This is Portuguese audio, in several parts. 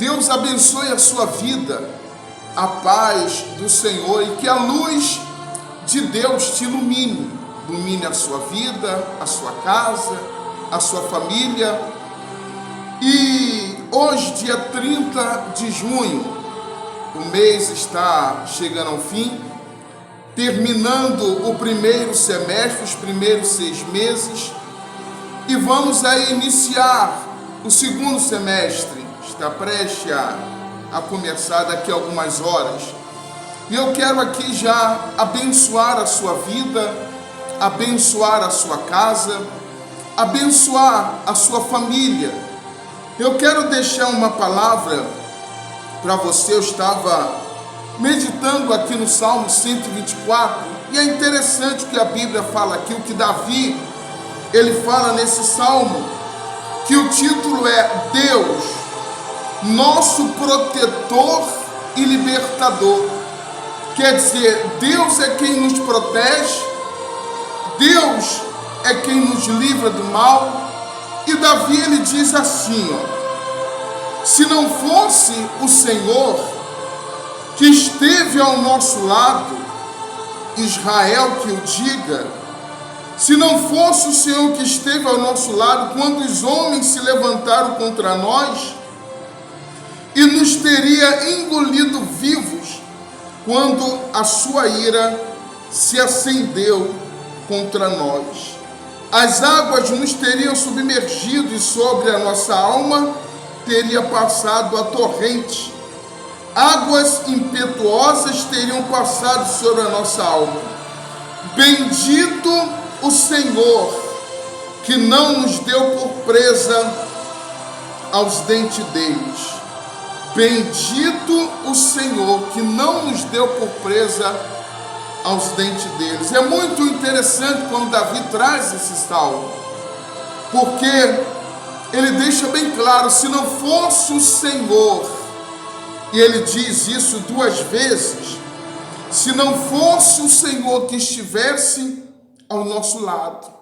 Deus abençoe a sua vida, a paz do Senhor, e que a luz de Deus te ilumine a sua vida, a sua casa, a sua família. E hoje, dia 30 de junho, o mês está chegando ao fim, terminando o primeiro semestre, os primeiros 6 meses, e vamos aí iniciar o segundo semestre. Está prestes a começar daqui a algumas horas. E eu quero aqui já abençoar a sua vida, abençoar a sua casa, abençoar a sua família. Eu quero deixar uma palavra para você. Eu estava meditando aqui no Salmo 124, e é interessante que a Bíblia fala aqui, o que Davi, ele fala nesse Salmo, que o título é Deus, nosso protetor e libertador. Quer dizer, Deus é quem nos protege, Deus é quem nos livra do mal. E Davi, ele diz assim, se não fosse o Senhor que esteve ao nosso lado, Israel que o diga, se não fosse o Senhor que esteve ao nosso lado, quando os homens se levantaram contra nós, e nos teria engolido vivos, quando a sua ira se acendeu contra nós. As águas nos teriam submergido, e sobre a nossa alma teria passado a torrente. Águas impetuosas teriam passado sobre a nossa alma. Bendito o Senhor, que não nos deu por presa aos dentes deles. Bendito o Senhor, que não nos deu por presa aos dentes deles. É muito interessante quando Davi traz esse salmo, porque ele deixa bem claro, se não fosse o Senhor, e ele diz isso 2 vezes, se não fosse o Senhor que estivesse ao nosso lado.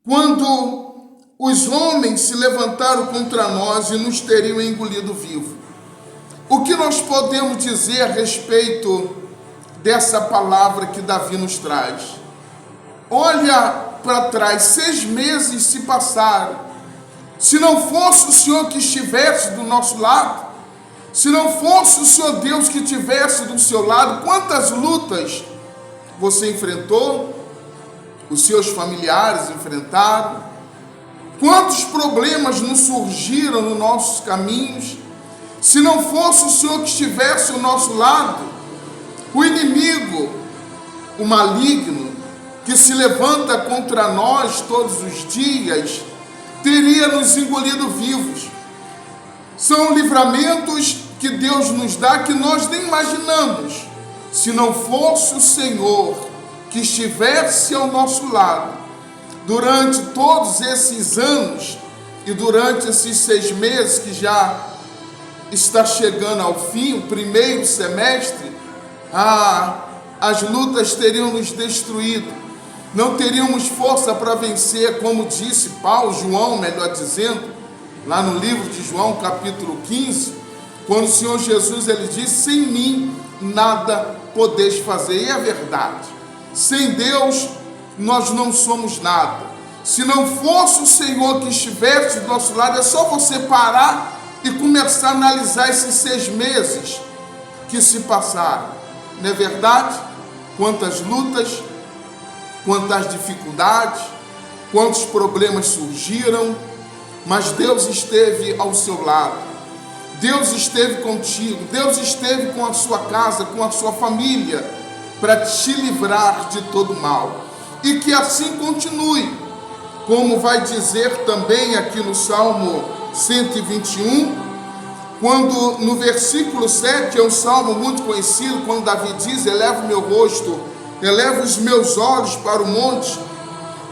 Quando os homens se levantaram contra nós e nos teriam engolido vivo. O que nós podemos dizer a respeito dessa palavra que Davi nos traz? Olha para trás, 6 meses se passaram. Se não fosse o Senhor que estivesse do nosso lado, se não fosse o Senhor Deus que estivesse do seu lado, quantas lutas você enfrentou, os seus familiares enfrentaram, quantos problemas nos surgiram nos nossos caminhos. Se não fosse o Senhor que estivesse ao nosso lado, o inimigo, o maligno, que se levanta contra nós todos os dias, teria nos engolido vivos. São livramentos que Deus nos dá que nós nem imaginamos. Se não fosse o Senhor que estivesse ao nosso lado, durante todos esses anos e durante esses 6 meses que já está chegando ao fim, o primeiro semestre, as lutas teriam nos destruído. Não teríamos força para vencer, como disse João, melhor dizendo, lá no livro de João, capítulo 15, quando o Senhor Jesus, ele disse, sem mim nada podeis fazer. E é verdade, sem Deus nós não somos nada. Se não fosse o Senhor que estivesse do nosso lado, é só você parar e começar a analisar esses 6 meses que se passaram. Não é verdade? Quantas lutas, quantas dificuldades, quantos problemas surgiram, mas Deus esteve ao seu lado. Deus esteve contigo, Deus esteve com a sua casa, com a sua família, para te livrar de todo mal. E que assim continue, como vai dizer também aqui no Salmo 121, quando no versículo 7, é um salmo muito conhecido, quando Davi diz, eleva o meu rosto, eleva os meus olhos para o monte,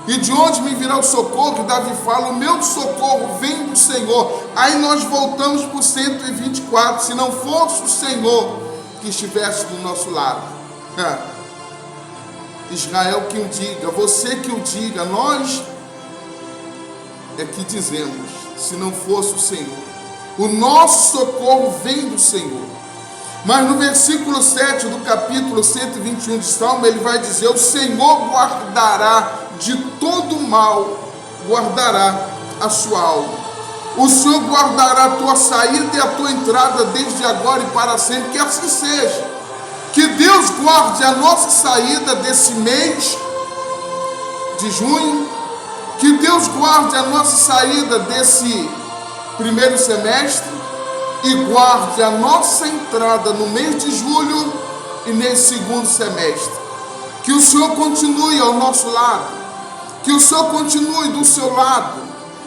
e de onde me virá o socorro? Davi fala, o meu socorro vem do Senhor. Aí nós voltamos para o 124, se não fosse o Senhor que estivesse do nosso lado. Israel que o diga, você que o diga, nós é que dizemos, se não fosse o Senhor. O nosso socorro vem do Senhor. Mas no versículo 7 do capítulo 121 de Salmo, ele vai dizer: o Senhor guardará de todo mal, guardará a sua alma. O Senhor guardará a tua saída e a tua entrada desde agora e para sempre. Que assim seja. Que Deus guarde a nossa saída desse mês de junho. Que Deus guarde a nossa saída desse primeiro semestre e guarde a nossa entrada no mês de julho e nesse segundo semestre. Que o Senhor continue ao nosso lado, que o Senhor continue do seu lado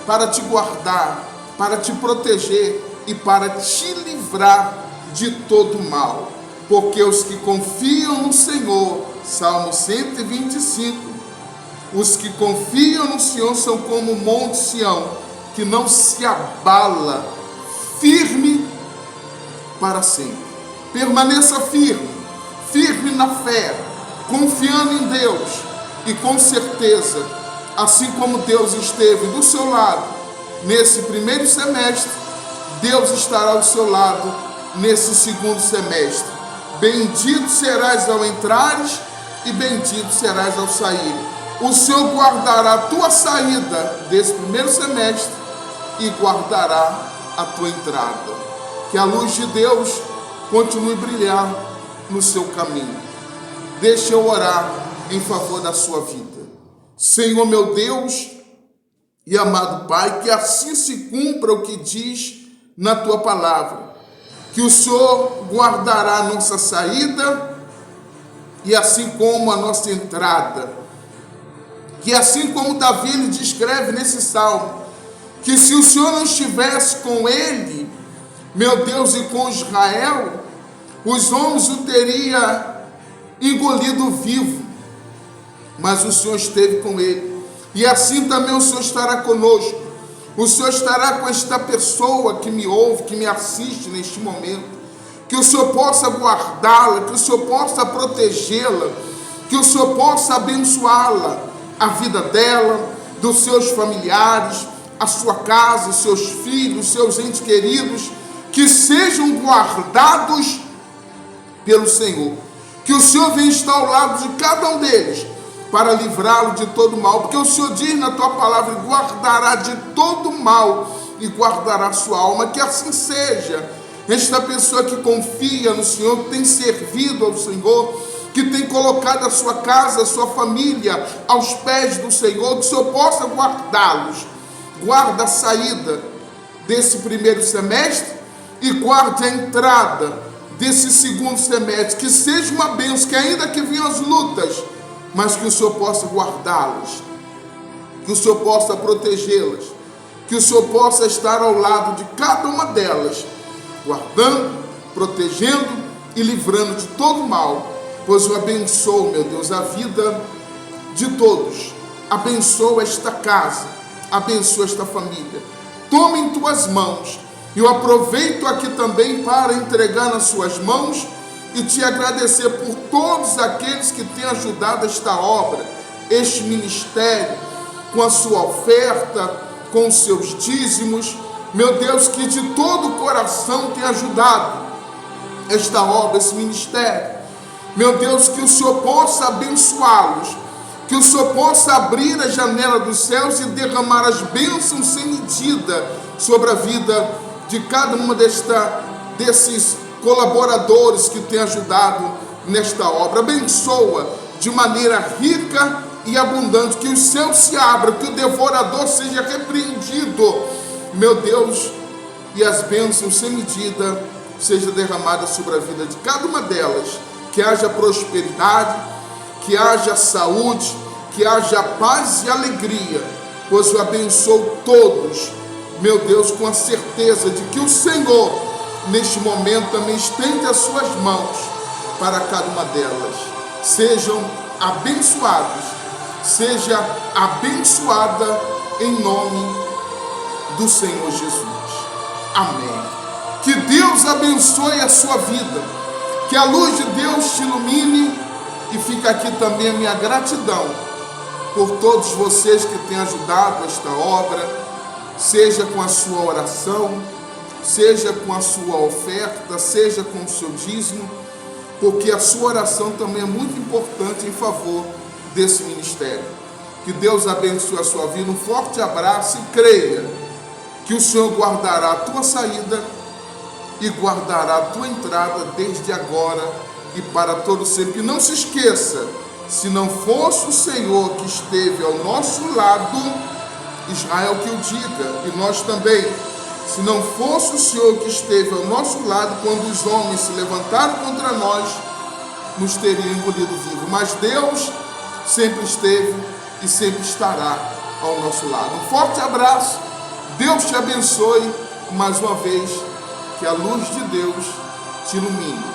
para te guardar, para te proteger e para te livrar de todo mal. Porque os que confiam no Senhor, Salmo 125, os que confiam no Senhor são como o monte Sião, que não se abala, firme para sempre. Permaneça firme, firme na fé, confiando em Deus, e com certeza, assim como Deus esteve do seu lado nesse primeiro semestre, Deus estará ao seu lado nesse segundo semestre. Bendito serás ao entrares e bendito serás ao sair. O Senhor guardará a tua saída desse primeiro semestre e guardará a tua entrada. Que a luz de Deus continue a brilhar no seu caminho. Deixa eu orar em favor da sua vida. Senhor meu Deus e amado Pai, que assim se cumpra o que diz na tua palavra. Que o Senhor guardará a nossa saída e assim como a nossa entrada. Que assim como Davi lhe descreve nesse salmo, que se o Senhor não estivesse com ele, meu Deus, e com Israel, os homens o teriam engolido vivo, mas o Senhor esteve com ele. E assim também o Senhor estará conosco. O Senhor estará com esta pessoa que me ouve, que me assiste neste momento. Que o Senhor possa guardá-la, que o Senhor possa protegê-la, que o Senhor possa abençoá-la, a vida dela, dos seus familiares, a sua casa, os seus filhos, seus entes queridos, que sejam guardados pelo Senhor. Que o Senhor venha estar ao lado de cada um deles, para livrá-lo de todo mal, porque o Senhor diz na tua palavra: guardará de todo mal e guardará a sua alma. Que assim seja. Esta pessoa que confia no Senhor, que tem servido ao Senhor, que tem colocado a sua casa, a sua família aos pés do Senhor, que o Senhor possa guardá-los. Guarda a saída desse primeiro semestre e guarde a entrada desse segundo semestre. Que seja uma bênção, que ainda que venham as lutas, mas que o Senhor possa guardá-las, que o Senhor possa protegê-las, que o Senhor possa estar ao lado de cada uma delas, guardando, protegendo e livrando de todo mal, pois eu abençoo, meu Deus, a vida de todos. Abençoa esta casa, abençoa esta família. Toma em tuas mãos. Eu aproveito aqui também para entregar nas suas mãos e te agradecer por todos aqueles que têm ajudado esta obra, este ministério, com a sua oferta, com os seus dízimos. Meu Deus, que de todo o coração tem ajudado esta obra, esse ministério. Meu Deus, que o Senhor possa abençoá-los, que o Senhor possa abrir a janela dos céus e derramar as bênçãos sem medida sobre a vida de cada uma desses colaboradores que têm ajudado nesta obra. Abençoa de maneira rica e abundante, que os céus se abram, que o devorador seja repreendido, meu Deus, e as bênçãos sem medida sejam derramadas sobre a vida de cada uma delas. Que haja prosperidade, que haja saúde, que haja paz e alegria, pois eu abençoo todos, meu Deus, com a certeza de que o Senhor neste momento também estende as suas mãos para cada uma delas. Sejam abençoados, seja abençoada em nome do Senhor Jesus. Amém. Que Deus abençoe a sua vida, que a luz de Deus te ilumine, e fica aqui também a minha gratidão por todos vocês que têm ajudado esta obra, seja com a sua oração, seja com a sua oferta, seja com o seu dízimo, porque a sua oração também é muito importante em favor desse ministério. Que Deus abençoe a sua vida, um forte abraço e creia que o Senhor guardará a tua saída e guardará a tua entrada desde agora e para todo sempre. E não se esqueça, se não fosse o Senhor que esteve ao nosso lado, Israel que o diga, e nós também, se não fosse o Senhor que esteve ao nosso lado, quando os homens se levantaram contra nós, nos teriam engolido vivo. Mas Deus sempre esteve e sempre estará ao nosso lado. Um forte abraço, Deus te abençoe, mais uma vez, que a luz de Deus te ilumine.